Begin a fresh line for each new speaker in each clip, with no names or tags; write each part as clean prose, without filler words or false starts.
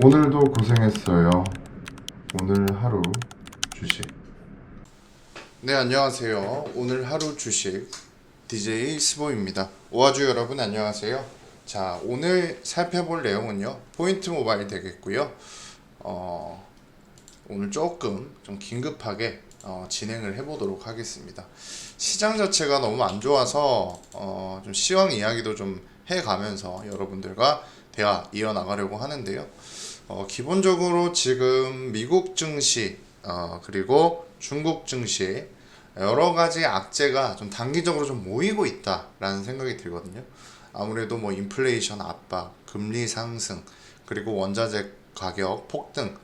오늘도 고생했어요. 오늘 하루 주식. 네, 안녕하세요. 오늘 하루 주식 DJ 스보입니다. 오아주 여러분 안녕하세요. 자, 오늘 살펴볼 내용은요, 포인트 모바일 되겠고요. 오늘 조금 좀 긴급하게 진행을 해보도록 하겠습니다. 시장 자체가 너무 안 좋아서 좀 시황 이야기도 좀 해가면서 여러분들과 대화 이어나가려고 하는데요. 기본적으로 지금 미국 증시 그리고 중국 증시 여러 가지 악재가 좀 단기적으로 좀 모이고 있다라는 생각이 들거든요. 아무래도 뭐 인플레이션 압박, 금리 상승, 그리고 원자재 가격 폭등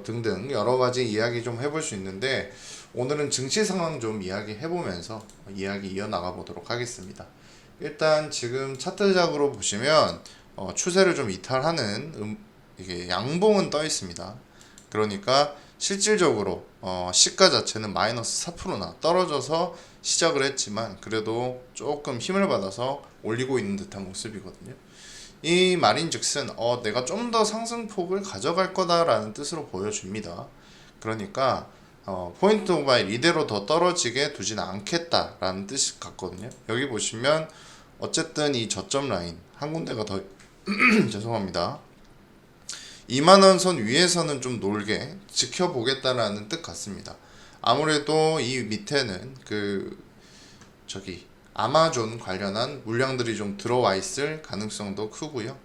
등등 여러 가지 이야기 좀 해볼 수 있는데, 오늘은 증시 상황 좀 이야기 해보면서 이야기 이어나가 보도록 하겠습니다. 일단 지금 차트작으로 보시면 추세를 좀 이탈하는 이게 양봉은 떠 있습니다. 그러니까 실질적으로 시가 자체는 마이너스 4%나 떨어져서 시작을 했지만 그래도 조금 힘을 받아서 올리고 있는 듯한 모습이거든요. 이 말인즉슨 내가 좀 더 상승폭을 가져갈 거다라는 뜻으로 보여줍니다. 그러니까 포인트 모바일 이대로 더 떨어지게 두지는 않겠다라는 뜻이 같거든요. 여기 보시면 어쨌든 이 저점 라인 한 군데가 더 죄송합니다. 2만원 선 위에서는 좀 놀게 지켜보겠다라는 뜻 같습니다. 아무래도 이 밑에는 아마존 관련한 물량들이 좀 들어와 있을 가능성도 크고요.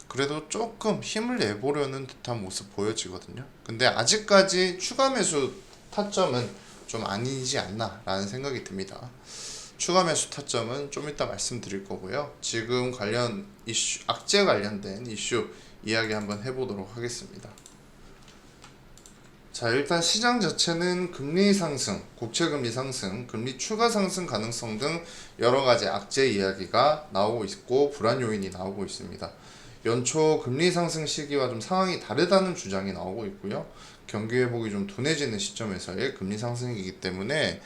그래도 조금 힘을 내보려는 듯한 모습 보여지거든요. 근데 아직까지 추가 매수 타점은 좀 아니지 않나 라는 생각이 듭니다. 추가 매수 타점은 좀 이따 말씀드릴 거고요. 지금 관련 이슈, 악재 관련된 이슈 이야기 한번 해보도록 하겠습니다. 자, 일단 시장 자체는 금리 상승, 국채금리 상승, 금리 추가 상승 가능성 등 여러가지 악재 이야기가 나오고 있고 불안 요인이 나오고 있습니다. 연초 금리 상승 시기와 좀 상황이 다르다는 주장이 나오고 있고요. 경기 회복이 좀 둔해지는 시점에서의 금리 상승이기 때문에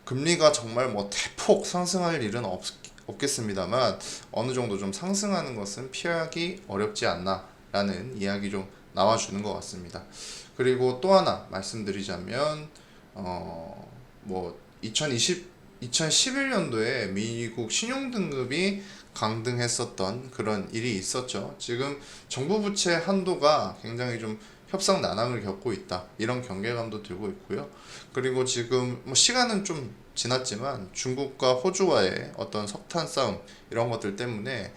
금리가 정말 뭐 대폭 상승할 일은 없겠습니다만 어느 정도 좀 상승하는 것은 피하기 어렵지 않나 라는 이야기 좀 나와주는 것 같습니다. 그리고 또 하나 말씀드리자면 뭐 2011년도에 미국 신용등급이 강등했었던 그런 일이 있었죠. 지금 정부 부채 한도가 굉장히 좀 협상 난항을 겪고 있다, 이런 경계감도 들고 있고요. 그리고 지금 뭐 시간은 좀 지났지만 중국과 호주와의 어떤 석탄 싸움 이런 것들 때문에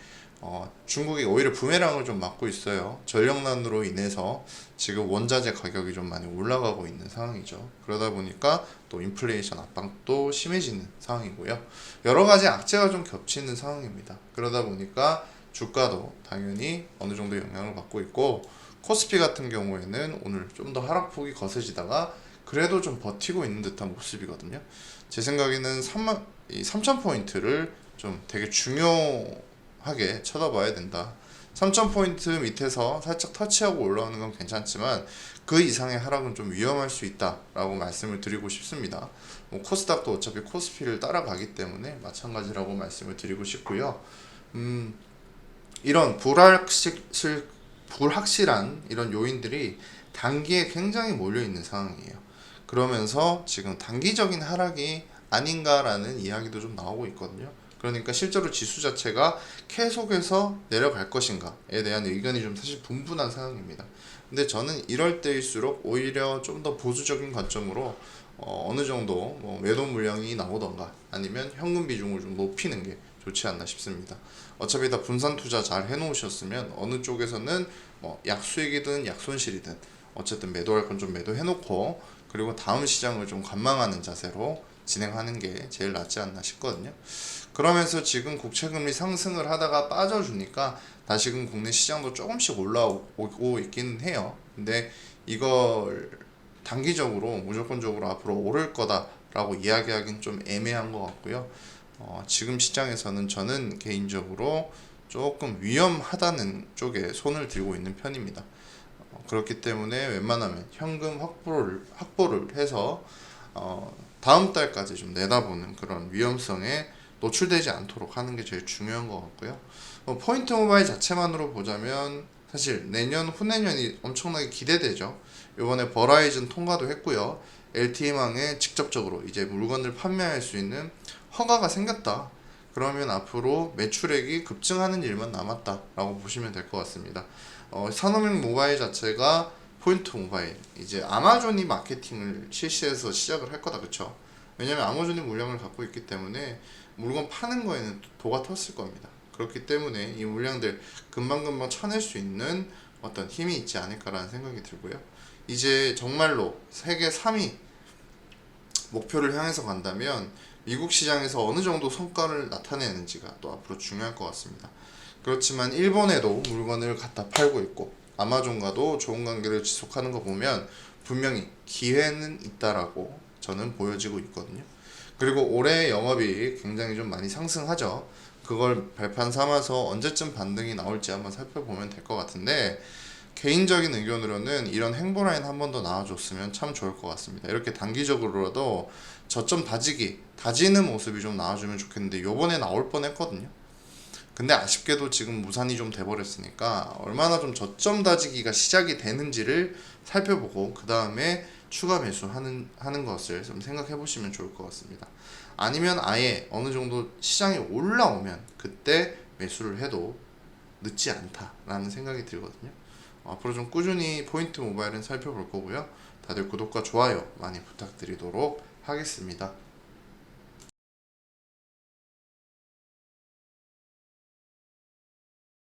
중국이 오히려 부메랑을 좀 맞고 있어요. 전력난으로 인해서 지금 원자재 가격이 좀 많이 올라가고 있는 상황이죠. 그러다 보니까 또 인플레이션 압박도 심해지는 상황이고요. 여러 가지 악재가 좀 겹치는 상황입니다. 그러다 보니까 주가도 당연히 어느 정도 영향을 받고 있고, 코스피 같은 경우에는 오늘 좀 더 하락폭이 거세지다가 그래도 좀 버티고 있는 듯한 모습이거든요. 제 생각에는 3000포인트를 좀 되게 중요하게 쳐다봐야 된다. 3000포인트 밑에서 살짝 터치하고 올라오는 건 괜찮지만 그 이상의 하락은 좀 위험할 수 있다라고 말씀을 드리고 싶습니다. 뭐 코스닥도 어차피 코스피를 따라가기 때문에 마찬가지라고 말씀을 드리고 싶고요. 이런 불확실한 이런 요인들이 단기에 굉장히 몰려있는 상황이에요. 그러면서 지금 단기적인 하락이 아닌가라는 이야기도 좀 나오고 있거든요. 그러니까 실제로 지수 자체가 계속해서 내려갈 것인가에 대한 의견이 좀 사실 분분한 상황입니다. 근데 저는 이럴 때일수록 오히려 좀 더 보수적인 관점으로 어느 정도 뭐 매도 물량이 나오던가 아니면 현금 비중을 좀 높이는 게 좋지 않나 싶습니다. 어차피 다 분산 투자 잘 해놓으셨으면 어느 쪽에서는 뭐 약수익이든 약손실이든 어쨌든 매도할 건 좀 매도해놓고, 그리고 다음 시장을 좀 관망하는 자세로 진행하는 게 제일 낫지 않나 싶거든요. 그러면서 지금 국채금리 상승을 하다가 빠져주니까 다시금 국내 시장도 조금씩 올라오고 있긴 해요. 근데 이걸 단기적으로 무조건적으로 앞으로 오를 거다라고 이야기하기는 좀 애매한 것 같고요. 지금 시장에서는 저는 개인적으로 조금 위험하다는 쪽에 손을 들고 있는 편입니다. 그렇기 때문에 웬만하면 현금 확보를 해서 다음 달까지 좀 내다보는 그런 위험성에 노출되지 않도록 하는 게 제일 중요한 것 같고요. 포인트 모바일 자체만으로 보자면 사실 내년 후내년이 엄청나게 기대되죠. 이번에 버라이즌 통과도 했고요. LTE망에 직접적으로 이제 물건을 판매할 수 있는 허가가 생겼다. 그러면 앞으로 매출액이 급증하는 일만 남았다라고 보시면 될 것 같습니다. 산업용 모바일 자체가 포인트 모바일, 이제 아마존이 마케팅을 실시해서 시작을 할 거다, 그쵸? 왜냐면 아마존이 물량을 갖고 있기 때문에 물건 파는 거에는 도가 텄을 겁니다. 그렇기 때문에 이 물량들 금방금방 쳐낼 수 있는 어떤 힘이 있지 않을까라는 생각이 들고요. 이제 정말로 세계 3위 목표를 향해서 간다면 미국 시장에서 어느 정도 성과를 나타내는지가 또 앞으로 중요할 것 같습니다. 그렇지만 일본에도 물건을 갖다 팔고 있고 아마존과도 좋은 관계를 지속하는 거 보면 분명히 기회는 있다라고 저는 보여지고 있거든요. 그리고 올해 영업이 굉장히 좀 많이 상승하죠. 그걸 발판 삼아서 언제쯤 반등이 나올지 한번 살펴보면 될 것 같은데, 개인적인 의견으로는 이런 행보라인 한 번 더 나와줬으면 참 좋을 것 같습니다. 이렇게 단기적으로라도 저점 다지는 모습이 좀 나와주면 좋겠는데 요번에 나올 뻔했거든요. 근데 아쉽게도 지금 무산이 좀 돼버렸으니까 얼마나 좀 저점 다지기가 시작이 되는지를 살펴보고 그 다음에 추가 매수하는 것을 좀 생각해 보시면 좋을 것 같습니다. 아니면 아예 어느 정도 시장이 올라오면 그때 매수를 해도 늦지 않다라는 생각이 들거든요. 앞으로 좀 꾸준히 포인트 모바일은 살펴볼 거고요. 다들 구독과 좋아요 많이 부탁드리도록 하겠습니다.